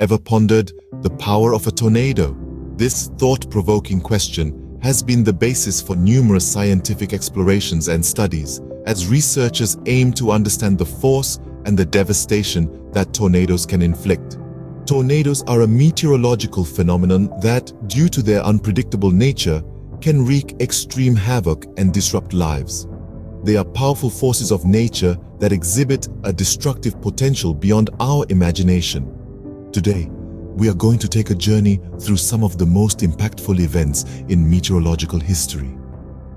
Ever pondered the power of a tornado? This thought-provoking question has been the basis for numerous scientific explorations and studies, as researchers aim to understand the force and the devastation that tornadoes can inflict. Tornadoes are a meteorological phenomenon that, due to their unpredictable nature, can wreak extreme havoc and disrupt lives. They are powerful forces of nature that exhibit a destructive potential beyond our imagination. Today, we are going to take a journey through some of the most impactful events in meteorological history.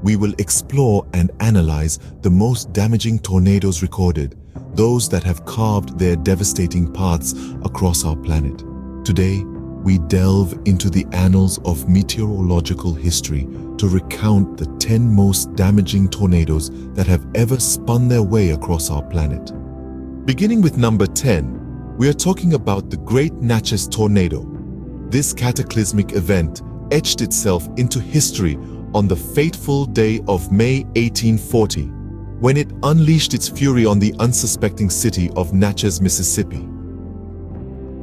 We will explore and analyze the most damaging tornadoes recorded, those that have carved their devastating paths across our planet. Today, we delve into the annals of meteorological history to recount the 10 most damaging tornadoes that have ever spun their way across our planet. Beginning with number 10, we are talking about the Great Natchez Tornado. This cataclysmic event etched itself into history on the fateful day of May 1840, when it unleashed its fury on the unsuspecting city of Natchez, Mississippi.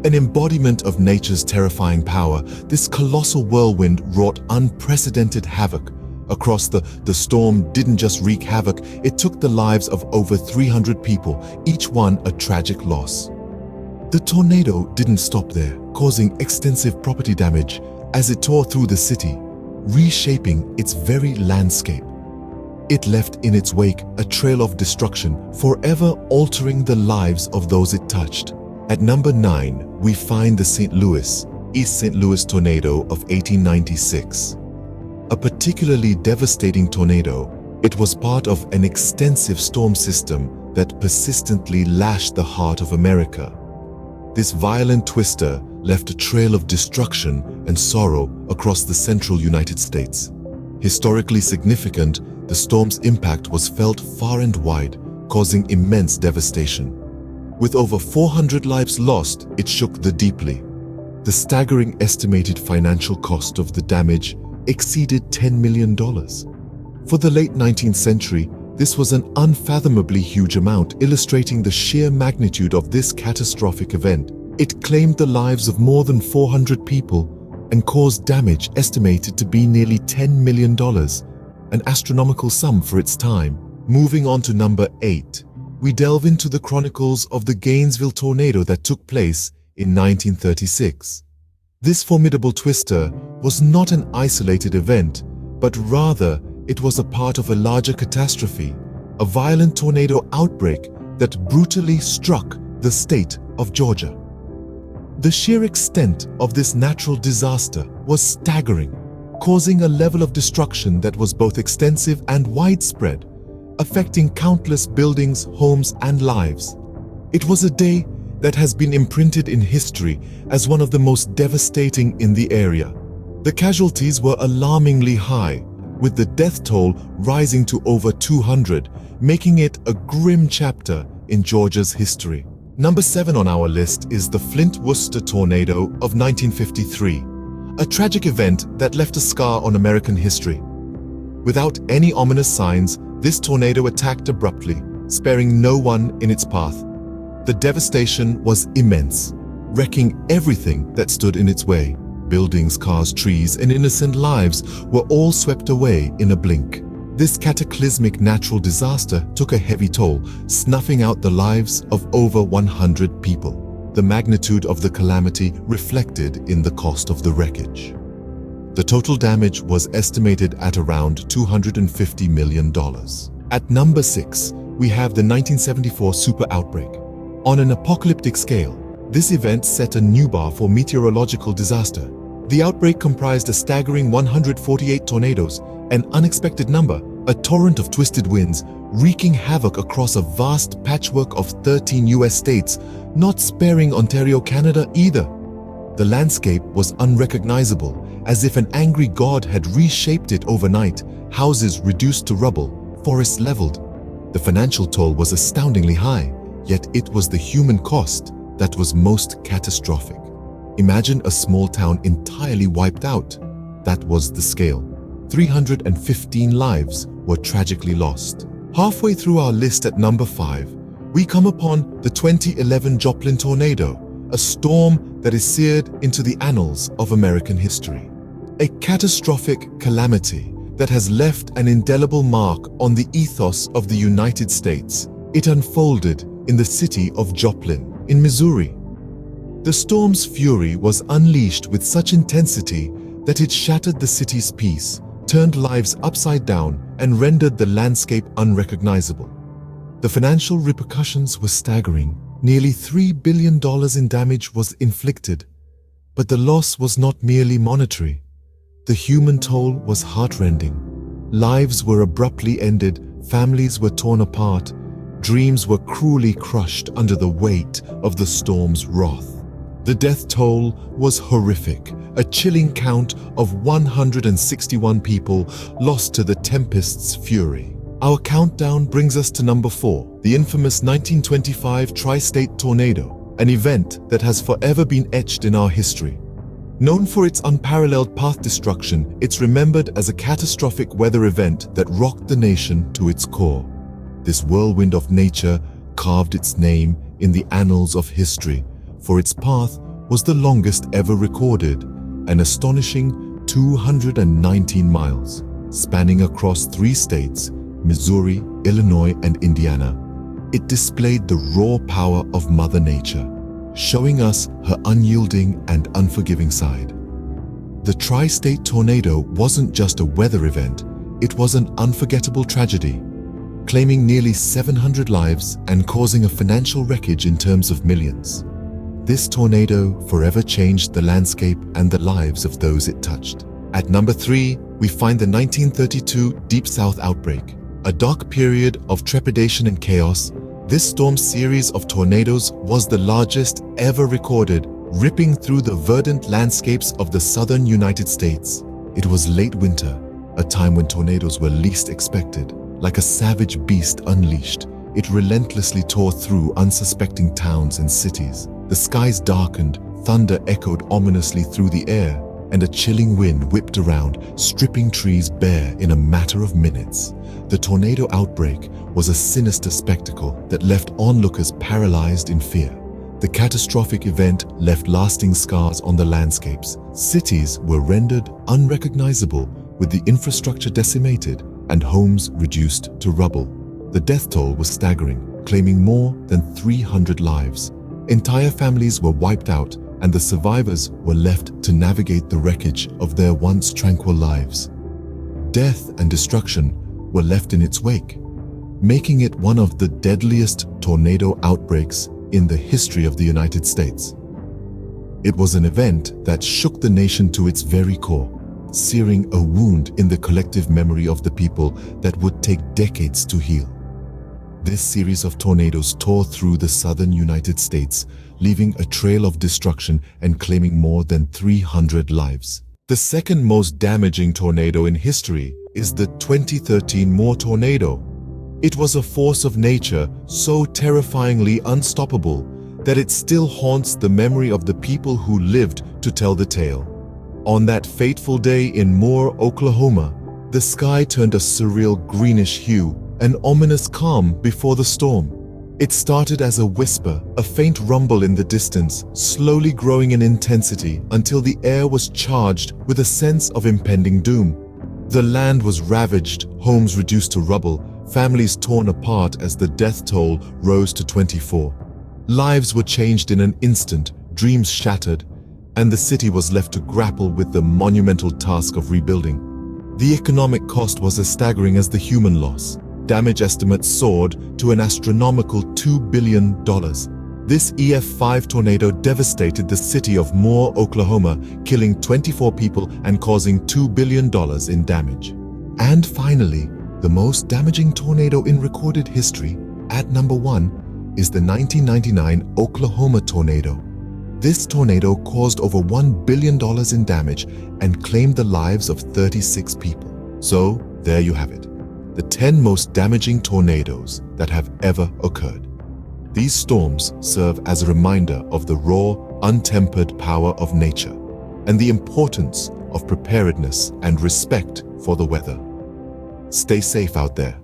An embodiment of nature's terrifying power, this colossal whirlwind wrought unprecedented havoc. Across the storm didn't just wreak havoc, it took the lives of over 300 people, each one a tragic loss. The tornado didn't stop there, causing extensive property damage as it tore through the city, reshaping its very landscape. It left in its wake a trail of destruction, forever altering the lives of those it touched. At number 9, we find the East St. Louis tornado of 1896. A particularly devastating tornado, it was part of an extensive storm system that persistently lashed the heart of America. This violent twister left a trail of destruction and sorrow across the central United States. Historically significant, the storm's impact was felt far and wide, causing immense devastation. With over 400 lives lost, it shook the deeply. The staggering estimated financial cost of the damage exceeded $10 million. For the late 19th century, this was an unfathomably huge amount, illustrating the sheer magnitude of this catastrophic event. It claimed the lives of more than 400 people and caused damage estimated to be nearly $10 million, an astronomical sum for its time. Moving on to number 8, we delve into the chronicles of the Gainesville tornado that took place in 1936. This formidable twister was not an isolated event, but rather it was a part of a larger catastrophe, a violent tornado outbreak that brutally struck the state of Georgia. The sheer extent of this natural disaster was staggering, causing a level of destruction that was both extensive and widespread, affecting countless buildings, homes, and lives. It was a day that has been imprinted in history as one of the most devastating in the area. The casualties were alarmingly high, with the death toll rising to over 200, making it a grim chapter in Georgia's history. Number 7 on our list is the Flint-Worcester tornado of 1953, a tragic event that left a scar on American history. Without any ominous signs, this tornado attacked abruptly, sparing no one in its path. The devastation was immense, wrecking everything that stood in its way. Buildings, cars, trees, and innocent lives were all swept away in a blink. This cataclysmic natural disaster took a heavy toll, snuffing out the lives of over 100 people. The magnitude of the calamity reflected in the cost of the wreckage. The total damage was estimated at around $250 million. At number 6, we have the 1974 super outbreak. On an apocalyptic scale, this event set a new bar for meteorological disaster. The outbreak comprised a staggering 148 tornadoes, an unexpected number, a torrent of twisted winds, wreaking havoc across a vast patchwork of 13 US states, not sparing Ontario, Canada either. The landscape was unrecognizable, as if an angry god had reshaped it overnight, houses reduced to rubble, forests leveled. The financial toll was astoundingly high, yet it was the human cost that was most catastrophic. Imagine a small town entirely wiped out. That was the scale. 315 lives were tragically lost. Halfway through our list at number 5, we come upon the 2011 Joplin tornado, a storm that is seared into the annals of American history. A catastrophic calamity that has left an indelible mark on the ethos of the United States. It unfolded in the city of Joplin, in Missouri. The storm's fury was unleashed with such intensity that it shattered the city's peace, turned lives upside down, and rendered the landscape unrecognizable. The financial repercussions were staggering. Nearly $3 billion in damage was inflicted. But the loss was not merely monetary. The human toll was heartrending. Lives were abruptly ended, families were torn apart, dreams were cruelly crushed under the weight of the storm's wrath. The death toll was horrific, a chilling count of 161 people lost to the tempest's fury. Our countdown brings us to number 4, the infamous 1925 tri-state tornado, an event that has forever been etched in our history. Known for its unparalleled path destruction, it's remembered as a catastrophic weather event that rocked the nation to its core. This whirlwind of nature carved its name in the annals of history, for its path was the longest ever recorded, an astonishing 219 miles, spanning across 3 states, Missouri, Illinois, and Indiana. It displayed the raw power of Mother Nature, showing us her unyielding and unforgiving side. The tri-state tornado wasn't just a weather event, it was an unforgettable tragedy, claiming nearly 700 lives and causing a financial wreckage in terms of millions. This tornado forever changed the landscape and the lives of those it touched. At number 3, we find the 1932 Deep South outbreak. A dark period of trepidation and chaos, this storm series of tornadoes was the largest ever recorded, ripping through the verdant landscapes of the southern United States. It was late winter, a time when tornadoes were least expected. Like a savage beast unleashed, it relentlessly tore through unsuspecting towns and cities. The skies darkened, thunder echoed ominously through the air, and a chilling wind whipped around, stripping trees bare in a matter of minutes. The tornado outbreak was a sinister spectacle that left onlookers paralyzed in fear. The catastrophic event left lasting scars on the landscapes. Cities were rendered unrecognizable, with the infrastructure decimated and homes reduced to rubble. The death toll was staggering, claiming more than 300 lives. Entire families were wiped out, and the survivors were left to navigate the wreckage of their once tranquil lives. Death and destruction were left in its wake, making it one of the deadliest tornado outbreaks in the history of the United States. It was an event that shook the nation to its very core, searing a wound in the collective memory of the people that would take decades to heal. This series of tornadoes tore through the southern United States, leaving a trail of destruction and claiming more than 300 lives. The second most damaging tornado in history is the 2013 Moore tornado. It was a force of nature so terrifyingly unstoppable that it still haunts the memory of the people who lived to tell the tale. On that fateful day in Moore, Oklahoma, the sky turned a surreal greenish hue, an ominous calm before the storm. It started as a whisper, a faint rumble in the distance, slowly growing in intensity until the air was charged with a sense of impending doom. The land was ravaged, homes reduced to rubble, families torn apart as the death toll rose to 24. Lives were changed in an instant, dreams shattered, and the city was left to grapple with the monumental task of rebuilding. The economic cost was as staggering as the human loss. Damage estimates soared to an astronomical $2 billion. This EF5 tornado devastated the city of Moore, Oklahoma, killing 24 people and causing $2 billion in damage. And finally, the most damaging tornado in recorded history, at number 1, is the 1999 Oklahoma tornado. This tornado caused over $1 billion in damage and claimed the lives of 36 people. So, there you have it. The 10 most damaging tornadoes that have ever occurred. These storms serve as a reminder of the raw, untempered power of nature and the importance of preparedness and respect for the weather. Stay safe out there.